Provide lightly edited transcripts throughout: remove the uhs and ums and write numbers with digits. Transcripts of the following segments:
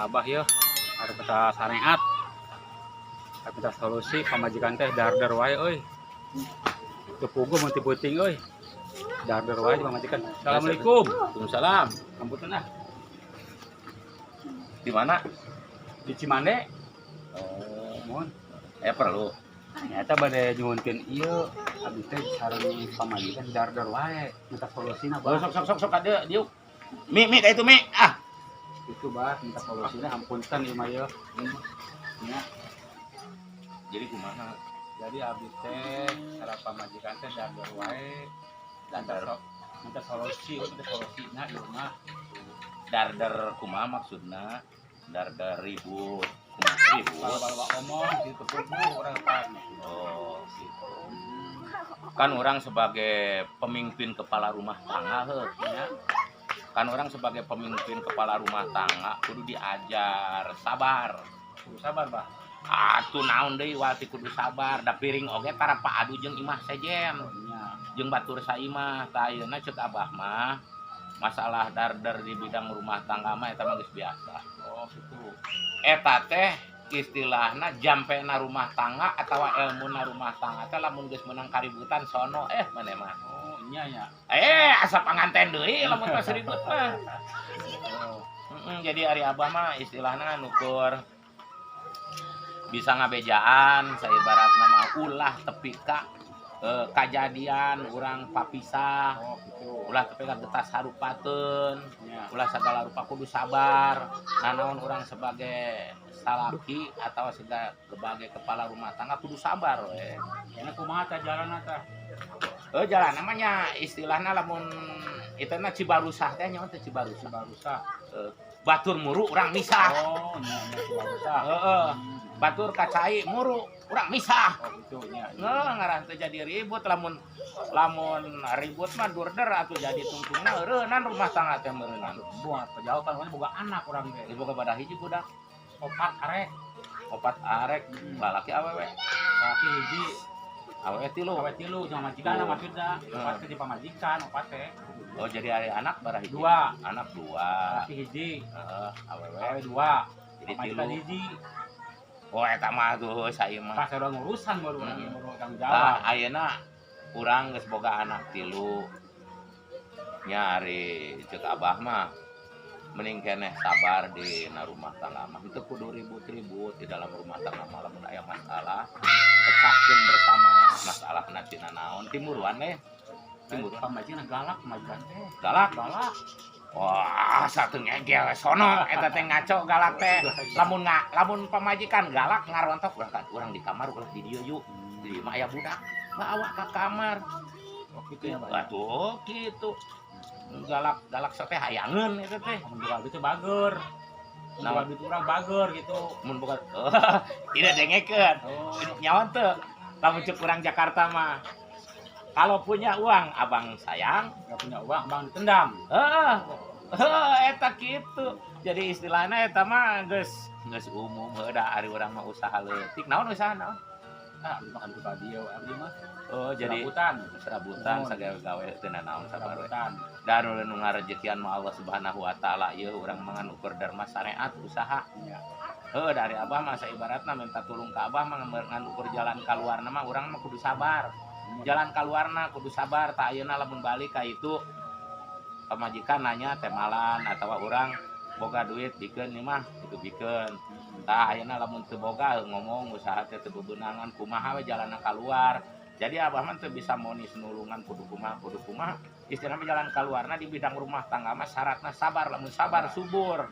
Abah ya harus kita syariat, harus kita solusi pamajikan teh dar wae euy. Teu puguh mun ti peuting euy. Dar wae pamajikan. Assalamualaikum. Waalaikumsalam. Ampunten ah. Di mana? Di Cimande. Oh, Mohon. perlu. Ternyata bade nyuhunkeun ieu abdi teh sareng pamajikan dar wae minta solusina Oh, Bah. sok ada diuk. Mi ka itu mi. Ah. Itu Bah minta solusina ampunten ieu mah yeuh. Nya. Jadi kumaha? Jadi abdi teh sareng pamajikan teh dar wae dan minta solusi nah ieu mah. Dar kumaha maksudna? Dar ribut. Kumaha ribut? Bawa omong gitu puguh urang pan. Oh, gitu. Kan orang sebagai pemimpin kepala rumah tangga ya. Kan orang sebagai pemimpin kepala rumah tangga kudu diajar sabar. Kudu sabar, Bah. Atuh naon deui wati kudu sabar, da piring oge tara paadu jeung imah sejen. Nya. Jeung batur saimah, tah ayeuna ceuk Abah mah masalah dar di bidang rumah tangga mah eta mah geus biasa. Oh, gitu. Eta teh istilahna jampena rumah tangga atawa ilmuna rumah tangga teh lamun geus meunang kaributan sono maneh mah. Oh, nya. Asa panganten deui lamun pas ribut mah. Oh. Jadi ari Abah mah istilahna nukur bisa ngabejaan saibaratna mah ulah tepi ka kajadian urang papisah. Oh, gitu. Ulah tepi ka getas harupateun. Nya. Ulah segala rupa kudu sabar. Nah naon urang sebagai salaki atau sebagai kepala rumah tangga kudu sabar we. Ini kumaha teh jalanna teh? Jalan namanya istilahna lamun itana Cibarusah teh nyaon teh Cibarusah. Barusah. Batur muru urang misah. Oh, nya Barusah. Batur kacai muru urang misah. Oh, gitu nya. Ngaran teh jadi ribut lamun ribut mah durder atuh jadi tungtungna eureunan rumah tangga teh meureunnan. Buat pejauhan mana boga anak urang teh. Ibu kepada hiji budak 4 arek. 4 arek lalaki awewe. Laki hiji. Awewe 3. Awe 3 jeung majikanna maksudna. 4 teh di pamajikan, 4 teh. Oh jadi hari anak barah hiji. 2. Anak 2. Laki hiji. Awewe. Awe 2. Jadi Pamajikan 3. hiji. Oh eta mah tuh saya mah. Pas ada ngurusan baru lagi baru tanggung jawab. Tah ayeuna urang geus boga anak 3. Nya ari ceuk Abah mah mending keneh sabar di rumah tangga mah. Itu kudu ribut-ribut di dalam rumah tangga mah lamun aya masalah pecahkeun bersama masalahna tina naon timuruan timuruan Pamajikan galak pamajikan teh. galak. Galak. Wah, satu ngegel sono eta teh ngaco galak teh. Lamun pamajikan galak ngarontok urang di kamar ulah di dieu yuk. Di mah aya budak, bawa ka kamar. Oh, gitu ya, Pak. Atuh kitu. Galak teh hayangeun eta teh. Mun boga duit teh bager. Nah. Boga duit urang bager gitu. Mun boga tidak dengekeun. Oh. Nyaon teu? Lamun ceuk urang Jakarta mah. Kalau punya uang abang sayang, Enggak punya uang, Bang ditendang. eta kitu. Jadi istilahnya eta mah geus umum da ari urang mah usaha leutik. Naon usaha naon? Makan di radio abdi mah. Oh, jadi serabutan sagala gawe teu naon sabar we. Serabutan. Dan nu ngarejekian mah Allah Subhanahu wa taala ieu urang manganukur dharma syariat usaha. Iya. Dari Abah mah ibaratna minta tulung ka Abah mah nganukur jalan kaluarna mah urang mah kudu sabar. Jalan kaluarna kudu sabar tak ayeuna lamun balik ka itu pamajikan nanya temalan atawa urang boga duit bikeun ieu mah kitu bikeun tah ayeuna lamun teu boga ngomong usaha teh teu bebeunangan kumaha we jalanna kaluar jadi Abah mah teu bisa monis nulungan kudu kumaha istilahna jalan kaluarna di bidang rumah tangga mah syaratna sabar lamun sabar subur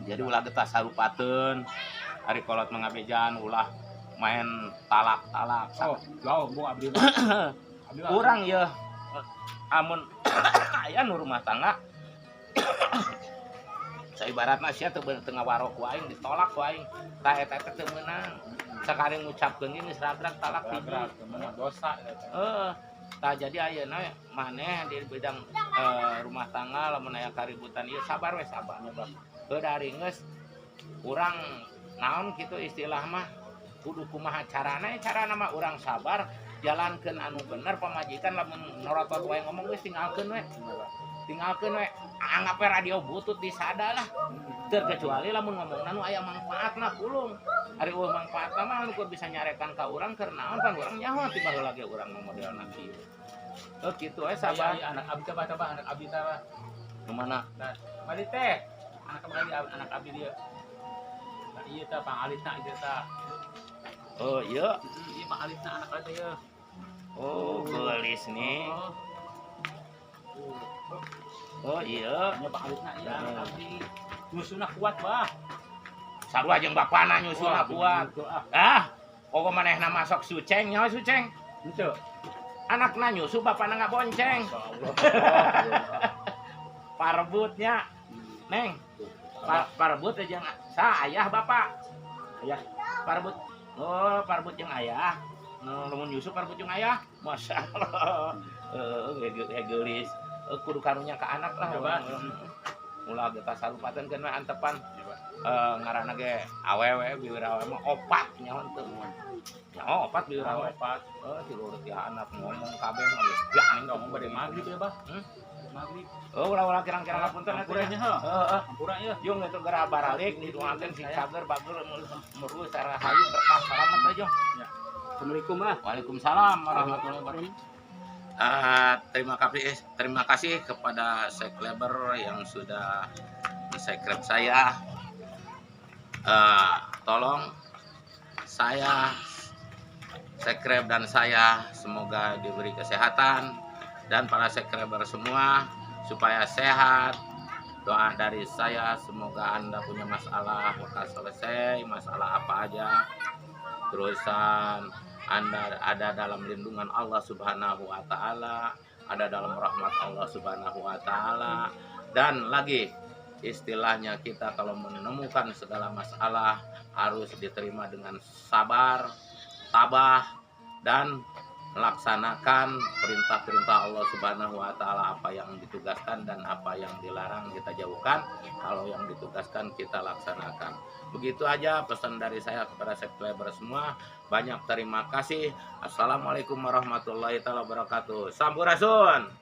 jadi ulah getah sarupateun ari kolot mangabejaan ulah main talak. Oh, jauh Bu abdi mah. Urang ya amun aya nu rumah tangga saibaratna sia teu teu ngawarok ku aing ditolak ku aing tah eta teh teu meunang sakali ngucapkeun geus ragrag talak hiji dosa tah jadi ayeuna maneh di bidang rumah tangga lamun aya kaributan ieu sabar we sabar dari geus urang naon kitu istilah mah kudu kumaha carana mah urang sabar jalankeun anu bener pamajikan lamun norotot wae ngomong geus tinggalkeun we anggap radio butut di sada lah terkecuali lamun ngomongna nu aya manfaatna pulung ari eueuh manfaatna mah nu bisa nyarekan ka urang keur naon pan urang nyaho tiba heula ge urang modelna kieu kitu sabar anak abdi teh anak abdi teh nu mana balik teh anak abdi dia nah, iya teh pang alitna ieu teh oh iya iya pang alitna anak abdi teh oh gelis nih oh iya nya pang alitna iya anak abdi nyusuna kuat bah sarua jeung bapana nyusuna kuat pokok manehna masuk suceng nyawa suceng henteu anakna nyusu bapana nggak bonceng parbutnya neng parbut aja sa ayah bapak ayah parbut oh parbut jeung ayah lamun nyusu parbut jeung ayah masya Allah gelis kudu karunya ke anak lah ulah kita salupaten kan antepan ngaranna ge awewe biwirawe mah opat nyaho teu ya opat biwirawe opat tilu ya anak ngomong kabeh mah geus jang ngomong bade magrib ya bah magrib ulah kirang-kirang ngapunten kurangnya heuh kurang ieu yung itu gara baralik diduankeun si cager bager meurus cara hayu berkah selamat aja ya assalamualaikum ah waalaikumsalam warahmatullahi wabarakatuh. Terima kasih kepada subscriber yang sudah subscribe saya. Tolong saya subscribe dan saya semoga diberi kesehatan dan para subscriber semua supaya sehat. Doa dari saya semoga Anda punya masalah lekas selesai, masalah apa aja. Terusan Anda ada dalam lindungan Allah Subhanahu wa taala, ada dalam rahmat Allah Subhanahu wa taala. Dan lagi istilahnya kita kalau menemukan segala masalah harus diterima dengan sabar, tabah dan melaksanakan perintah-perintah Allah Subhanahu wa taala, apa yang ditugaskan dan apa yang dilarang kita jauhkan. Kalau yang ditugaskan kita laksanakan. Begitu aja pesan dari saya kepada subscriber semua. Banyak terima kasih. Assalamualaikum warahmatullahi wabarakatuh. Sampurasun.